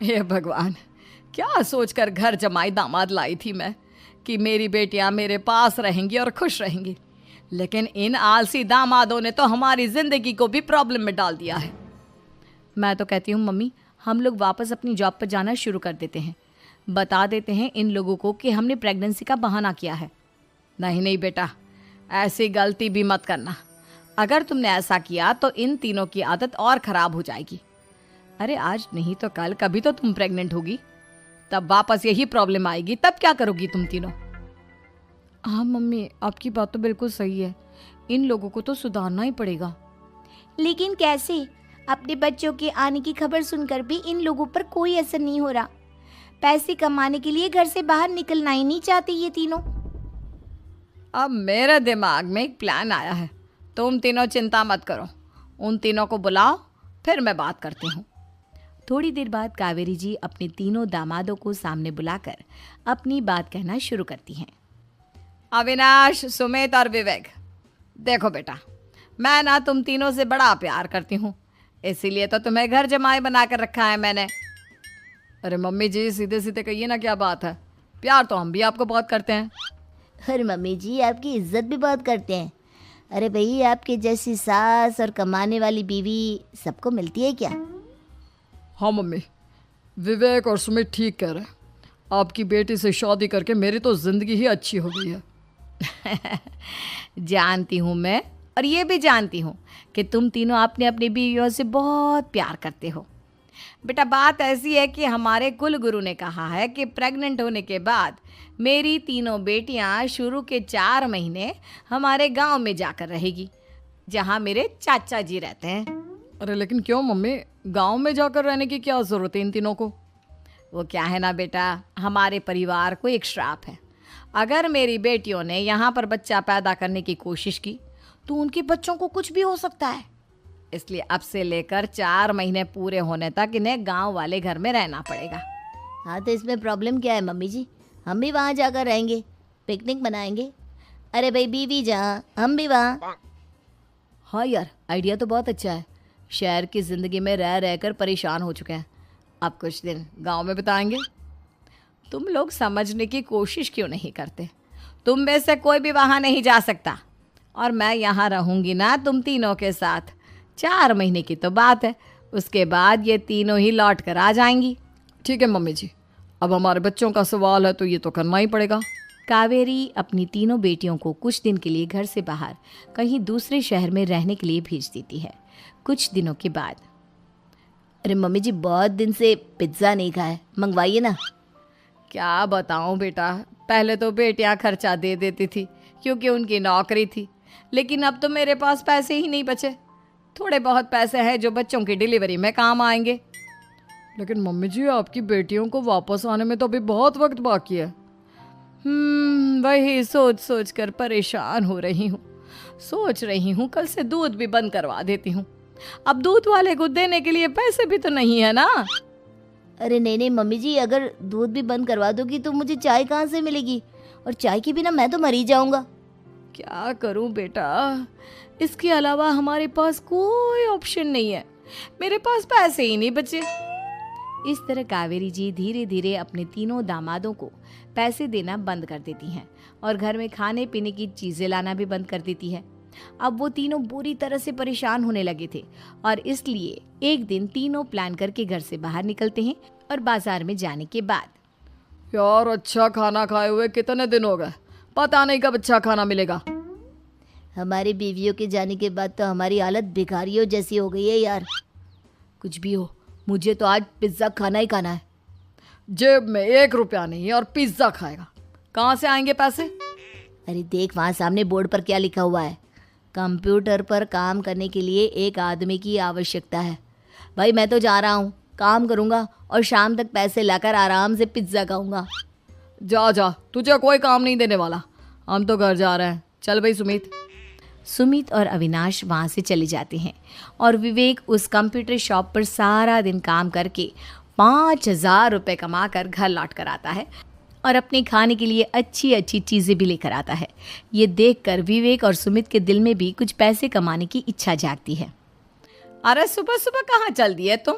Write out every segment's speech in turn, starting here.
हे भगवान, क्या सोचकर घर जमाई दामाद लाई थी मैं कि मेरी बेटियां मेरे पास रहेंगी और खुश रहेंगी, लेकिन इन आलसी दामादों ने तो हमारी ज़िंदगी को भी प्रॉब्लम में डाल दिया है। मैं तो कहती हूँ मम्मी, हम लोग वापस अपनी जॉब पर जाना शुरू कर देते हैं। बता देते हैं इन लोगों को कि हमने प्रेगनेंसी का बहाना किया है। नहीं नहीं बेटा, ऐसी गलती भी मत करना। अगर तुमने ऐसा किया तो इन तीनों की आदत और ख़राब हो जाएगी। अरे आज नहीं तो कल कभी तो तुम प्रेग्नेंट होगी, तब वापस यही प्रॉब्लम आएगी। तब क्या करोगी तुम तीनों? हाँ मम्मी, आपकी बात तो बिल्कुल सही है। इन लोगों को तो सुधारना ही पड़ेगा। लेकिन कैसे? अपने बच्चों के आने की खबर सुनकर भी इन लोगों पर कोई असर नहीं हो रहा। पैसे कमाने के लिए घर से बाहर निकलना ही नहीं चाहते ये तीनों। अब मेरे दिमाग में एक प्लान आया है। तुम तीनों चिंता मत करो, उन तीनों को बुलाओ, फिर मैं बात करती हूँ। थोड़ी देर बाद कावेरी जी अपने तीनों दामादों को सामने बुलाकर अपनी बात कहना शुरू करती हैं। अविनाश, सुमित और विवेक, देखो बेटा, मैं ना तुम तीनों से बड़ा प्यार करती हूँ, इसीलिए तो तुम्हें घर जमाई बना कर रखा है मैंने। अरे मम्मी जी, सीधे सीधे कहिए ना, क्या बात है? प्यार तो हम भी आपको बहुत करते हैं। अरे मम्मी जी, आपकी इज्जत भी बहुत करते हैं। अरे भाई, आपके जैसी सास और कमाने वाली बीवी सबको मिलती है क्या? हाँ मम्मी, विवेक और सुमित ठीक कह रहे हैं। आपकी बेटी से शादी करके मेरी तो ज़िंदगी ही अच्छी हो गई है। जानती हूँ मैं, और ये भी जानती हूँ कि तुम तीनों अपने अपनी बीवियों से बहुत प्यार करते हो। बेटा, बात ऐसी है कि हमारे कुल गुरु ने कहा है कि प्रेग्नेंट होने के बाद मेरी तीनों बेटियां शुरू के 4 महीने हमारे गांव में जाकर रहेगी, जहां मेरे चाचा जी रहते हैं। अरे लेकिन क्यों मम्मी, गांव में जाकर रहने की क्या ज़रूरत है इन तीनों को? वो क्या है ना बेटा, हमारे परिवार को एक श्राप है। अगर मेरी बेटियों ने यहाँ पर बच्चा पैदा करने की कोशिश की तो उनके बच्चों को कुछ भी हो सकता है। इसलिए अब से लेकर 4 महीने पूरे होने तक इन्हें गांव वाले घर में रहना पड़ेगा। हाँ, तो इसमें प्रॉब्लम क्या है मम्मी जी? हम भी वहाँ जाकर रहेंगे, पिकनिक मनाएंगे। अरे भाई, बीवी जहाँ हम भी वहाँ। हाँ यार, आइडिया तो बहुत अच्छा है। शहर की ज़िंदगी में रह रहकर परेशान हो चुके हैं, अब कुछ दिन गांव में बिताएंगे। तुम लोग समझने की कोशिश क्यों नहीं करते? तुम में से कोई भी वहाँ नहीं जा सकता, और मैं यहाँ रहूँगी ना तुम तीनों के साथ। 4 महीने की तो बात है, उसके बाद ये तीनों ही लौट कर आ जाएंगी। ठीक है मम्मी जी, अब हमारे बच्चों का सवाल है तो ये तो करना ही पड़ेगा। कावेरी अपनी तीनों बेटियों को कुछ दिन के लिए घर से बाहर कहीं दूसरे शहर में रहने के लिए भेज देती है। कुछ दिनों के बाद, अरे मम्मी जी, बहुत दिन से पिज्ज़ा नहीं खाया, मंगवाइए ना। क्या बताऊं बेटा, पहले तो बेटियां खर्चा दे देती थी क्योंकि उनकी नौकरी थी, लेकिन अब तो मेरे पास पैसे ही नहीं बचे। थोड़े बहुत पैसे हैं जो बच्चों की डिलीवरी में काम आएंगे। लेकिन मम्मी जी, आपकी बेटियों को वापस आने में तो अभी बहुत वक्त बाकी है। वही सोच सोच कर परेशान हो रही हूँ। सोच रही हूँ कल से दूध भी बंद करवा देती हूँ। अब दूध वाले को देने के लिए पैसे भी तो नहीं है ना। अरे नहीं नहीं मम्मी जी, अगर दूध भी बंद करवा दोगी तो मुझे चाय कहाँ से मिलेगी? और चाय के बिना मैं तो मर ही जाऊंगा। क्या करूं बेटा, इसके अलावा हमारे पास कोई ऑप्शन नहीं है। मेरे पास पैसे ही नहीं बचे। इस तरह कावेरी जी धीरे धीरे अपने तीनों दामादों को पैसे देना बंद कर देती हैं और घर में खाने पीने की चीज़ें लाना भी बंद कर देती है। अब वो तीनों बुरी तरह से परेशान होने लगे थे और इसलिए एक दिन तीनों प्लान करके घर से बाहर निकलते हैं और बाजार में जाने के बाद, यार अच्छा खाना खाए हुए कितने दिन हो गए, पता नहीं कब अच्छा खाना मिलेगा। हमारी बीवियों के जाने के बाद तो हमारी हालत भिखारियों जैसी हो गई है यार। कुछ भी हो, मुझे तो आज पिज्ज़ा खाना ही खाना है। जेब में 1 रुपया नहीं है और पिज्ज़ा खाएगा, कहाँ से आएंगे पैसे? अरे देख, वहाँ सामने बोर्ड पर क्या लिखा हुआ है, कंप्यूटर पर काम करने के लिए एक आदमी की आवश्यकता है। भाई मैं तो जा रहा हूँ, काम करूँगा और शाम तक पैसे लाकर आराम से पिज्ज़ा खाऊंगा। जा जा, तुझे कोई काम नहीं देने वाला, हम तो घर जा रहे हैं। चल भाई सुमित। सुमित और अविनाश वहाँ से चले जाते हैं और विवेक उस कंप्यूटर शॉप पर सारा दिन काम करके 5,000 रुपये कमा कर घर लौट कर आता है और अपने खाने के लिए अच्छी अच्छी चीज़ें भी लेकर आता है। ये देखकर विवेक और सुमित के दिल में भी कुछ पैसे कमाने की इच्छा जागती है। अरे सुबह सुबह कहाँ चल दिए तुम?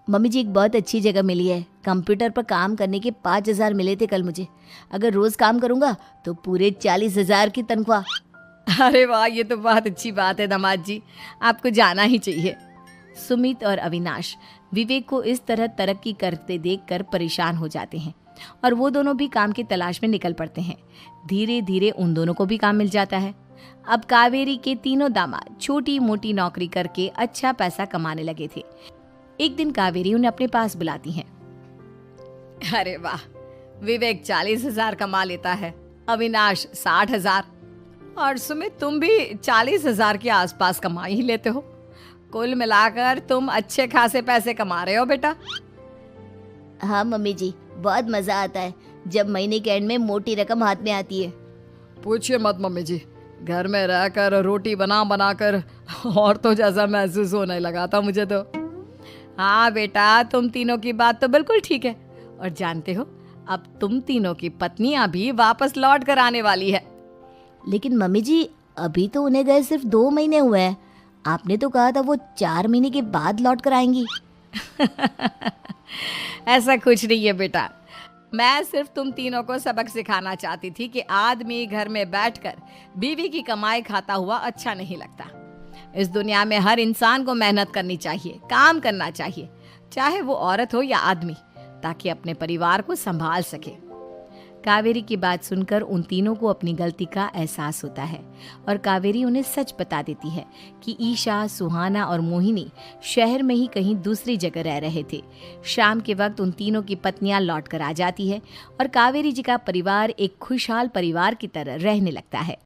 मम्मी जी एक बहुत अच्छी जगह मिली है, कंप्यूटर पर काम करने के 5,000 मिले थे कल मुझे। अगर रोज़ काम करूँगा तो पूरे 40,000 की तनख्वाह। अरे वाह, ये तो बहुत अच्छी बात है दामाद जी, आपको जाना ही चाहिए। सुमित और अविनाश विवेक को इस तरह तरक्की करते देखकर परेशान हो जाते हैं और वो दोनों भी काम की तलाश में निकल पड़ते हैं। धीरे धीरे उन दोनों को भी काम मिल जाता है। अब कावेरी के तीनों दामाद छोटी मोटी नौकरी करके अच्छा पैसा कमाने लगे थे। एक दिन कावेरी उन्हें अपने पास बुलाती है। अरे वाह, विवेक 40,000 कमा लेता है, अविनाश 60,000 और सुमित तुम भी 40,000 के आसपास कमा ही लेते हो। कुल मिलाकर तुम अच्छे खासे पैसे कमा रहे हो बेटा। हाँ मम्मी जी, बहुत मज़ा आता है जब महीने के एंड में मोटी रकम हाथ में आती है। पूछिए मत मम्मी जी, घर में रहकर रोटी बना बना कर और तो जैसा महसूस होने लगा था मुझे तो। हाँ बेटा, तुम तीनों की बात तो बिल्कुल ठीक है। और जानते हो, अब तुम तीनों की पत्नियां भी वापस लौट कर आने वाली है। लेकिन मम्मी जी, अभी तो उन्हें गए सिर्फ 2 महीने हुए हैं। आपने तो कहा था वो 4 महीने के बाद लौट कर आएंगी। ऐसा कुछ नहीं है बेटा, मैं सिर्फ तुम तीनों को सबक सिखाना चाहती थी कि आदमी घर में बैठकर बीवी की कमाई खाता हुआ अच्छा नहीं लगता। इस दुनिया में हर इंसान को मेहनत करनी चाहिए, काम करना चाहिए, चाहे वो औरत हो या आदमी, ताकि अपने परिवार को संभाल सके। कावेरी की बात सुनकर उन तीनों को अपनी गलती का एहसास होता है और कावेरी उन्हें सच बता देती है कि ईशा, सुहाना और मोहिनी शहर में ही कहीं दूसरी जगह रह रहे थे। शाम के वक्त उन तीनों की पत्नियां लौट कर आ जाती है और कावेरी जी का परिवार एक खुशहाल परिवार की तरह रहने लगता है।